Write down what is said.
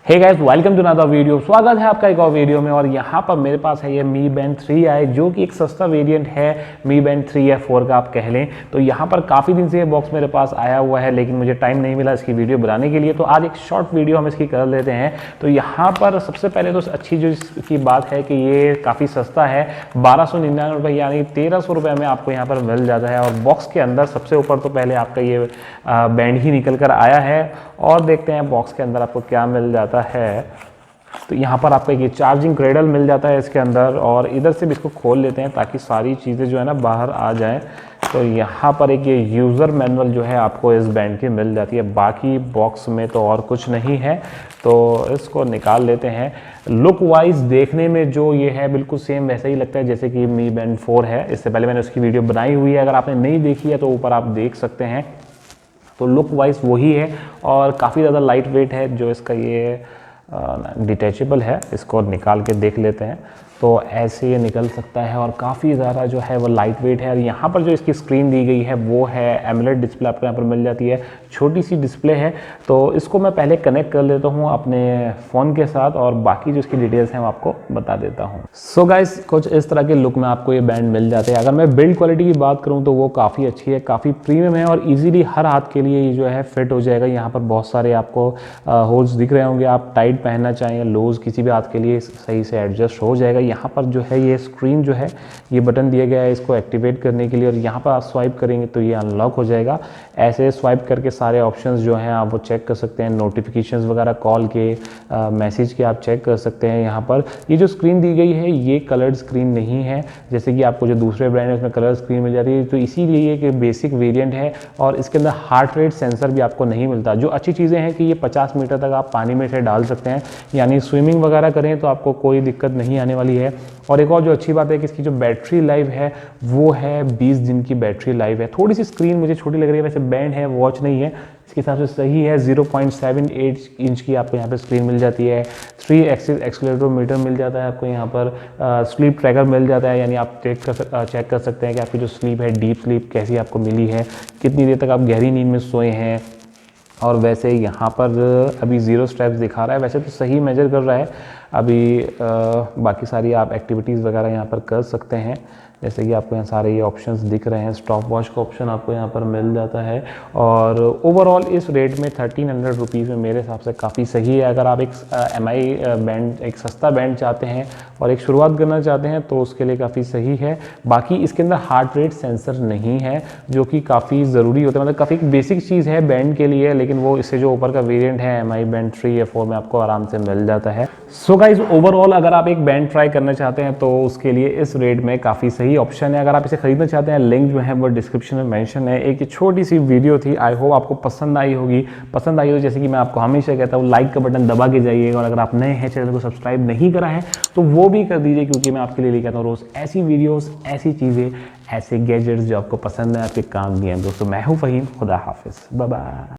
Hey guys, welcome to another video. स्वागत है आपका एक और वीडियो में। और यहाँ पर मेरे पास है ये Mi Band 3 है, जो कि एक सस्ता वेरिएंट है Mi Band 3 या 4 का आप कह लें। तो यहाँ पर काफ़ी दिन से ये बॉक्स मेरे पास आया हुआ है, लेकिन मुझे टाइम नहीं मिला इसकी वीडियो बनाने के लिए। तो आज एक शॉर्ट वीडियो हम इसकी कर लेते हैं। तो यहाँ पर सबसे पहले तो अच्छी जो इसकी बात है कि ये काफ़ी सस्ता है, 1299 रुपये यानी 1300 रुपये में आपको यहाँ पर मिल जाता है। और बॉक्स के अंदर सबसे ऊपर तो पहले आपका ये बैंड ही निकल कर आया है। और देखते हैं बॉक्स के अंदर आपको क्या मिल जाता है। तो यहाँ पर आपको ये चार्जिंग क्रेडल मिल जाता है इसके अंदर। और इधर से भी इसको खोल लेते हैं ताकि सारी चीज़ें जो है ना बाहर आ जाएं। तो यहाँ पर एक ये यूज़र मैनुअल जो है आपको इस बैंड की मिल जाती है। बाकी बॉक्स में तो और कुछ नहीं है, तो इसको निकाल लेते हैं। लुक वाइज देखने में जो ये है बिल्कुल सेम वैसा ही लगता है जैसे कि Mi Band 4 है। इससे पहले मैंने उसकी वीडियो बनाई हुई है, अगर आपने नहीं देखी है तो ऊपर आप देख सकते हैं। तो लुक वाइज वही है और काफ़ी ज़्यादा लाइट वेट है। जो इसका ये डिटैचेबल है, इसको निकाल के देख लेते हैं। तो ऐसे ये निकल सकता है और काफ़ी ज़्यादा जो है वो लाइट वेट है। और यहाँ पर जो इसकी स्क्रीन दी गई है वो है AMOLED डिस्प्ले, आपको यहाँ पर मिल जाती है। छोटी सी डिस्प्ले है, तो इसको मैं पहले कनेक्ट कर लेता हूँ अपने फ़ोन के साथ और बाकी जो इसकी डिटेल्स हैं वो आपको बता देता हूँ। सो गाइस, कुछ इस तरह के लुक में आपको ये बैंड मिल जाते हैं। अगर मैं बिल्ड क्वालिटी की बात करूँ तो वो काफ़ी अच्छी है, काफ़ी प्रीमियम है और ईजिली हर हाथ के लिए ये जो है फिट हो जाएगा। यहाँ पर बहुत सारे आपको होल्स दिख रहे होंगे, आप टाइट पहनना चाहें या लूज़ किसी भी हाथ के लिए सही से एडजस्ट हो जाएगा। यहाँ पर जो है ये स्क्रीन जो है ये बटन दिया गया है इसको एक्टिवेट करने के लिए, और यहाँ पर आप स्वाइप करेंगे तो ये अनलॉक हो जाएगा। ऐसे स्वाइप करके सारे ऑप्शंस जो हैं आप वो चेक कर सकते हैं। नोटिफिकेशंस वगैरह, कॉल के, मैसेज के आप चेक कर सकते हैं। यहाँ पर ये जो स्क्रीन दी गई है ये कलर्ड स्क्रीन नहीं है, जैसे कि आपको जो दूसरे ब्रांड है उसमें कलर स्क्रीन मिल जाती है। तो इसीलिए ये बेसिक वेरिएंट है और इसके अंदर हार्ट रेट सेंसर भी आपको नहीं मिलता। जो अच्छी चीज़ें हैं कि ये 50 मीटर तक आप पानी में से डाल सकते हैं, यानी स्विमिंग वगैरह करें तो आपको कोई दिक्कत नहीं आने वाली है। और एक और जो अच्छी बात है कि इसकी जो बैटरी लाइफ है वो है 20 दिन की बैटरी लाइफ है। थोड़ी सी स्क्रीन मुझे छोटी लग रही है, वैसे बैंड है, वॉच नहीं है, इसके हिसाब से सही है। 0.78 इंच की आपको यहाँ पे स्क्रीन मिल जाती है। 3 एक्सिस एक्सीलरोमीटर मिल जाता है आपको यहाँ पर। स्लीप ट्रैकर मिल जाता है, यानी आप चेक कर सकते हैं कि आपकी जो स्लीप है, डीप स्लीप कैसी आपको मिली है, कितनी देर तक आप गहरी नींद में सोए हैं। और वैसे यहाँ पर अभी 0 स्टेप्स दिखा रहा है, वैसे तो सही मेजर कर रहा है अभी। बाकी सारी आप एक्टिविटीज़ वगैरह यहाँ पर कर सकते हैं, जैसे कि आपको यहाँ सारे ये ऑप्शंस दिख रहे हैं। स्टॉप वॉच का ऑप्शन आपको यहाँ पर मिल जाता है। और ओवरऑल इस रेट में 1300 रुपीज़ में मेरे हिसाब से काफ़ी सही है। अगर आप एक MI बैंड, एक सस्ता बैंड चाहते हैं और एक शुरुआत करना चाहते हैं तो उसके लिए काफ़ी सही है। बाकी इसके अंदर हार्ट रेट सेंसर नहीं है, जो कि काफ़ी ज़रूरी होता है, मतलब काफ़ी बेसिक चीज़ है बैंड के लिए, लेकिन वो इससे जो ऊपर का वेरिएंट है MI Band 3 या 4 में आपको आराम से मिल जाता है। सो गाइज, ओवरऑल अगर आप एक बैंड ट्राई करना चाहते हैं तो उसके लिए इस रेट में काफ़ी सही ऑप्शन है। अगर आप इसे खरीदना चाहते हैं, लिंक जो है वो डिस्क्रिप्शन में मेंशन है। एक छोटी सी वीडियो थी, आई होप आपको पसंद आई होगी। पसंद आई हो, जैसे कि मैं आपको हमेशा कहता हूँ, लाइक का बटन दबा के जाइएगा। और अगर आप नए हैं, चैनल को सब्सक्राइब नहीं करा है तो वो भी कर दीजिए, क्योंकि मैं आपके लिए लेके आता हूँ रोज़ ऐसी वीडियोज़, ऐसी चीज़ें, ऐसे गैजेट्स जो आपको पसंद है, आपके काम भी हैं। दोस्तों, मैं हूँ फ़हीम, खुदा हाफिज़, बाय बाय।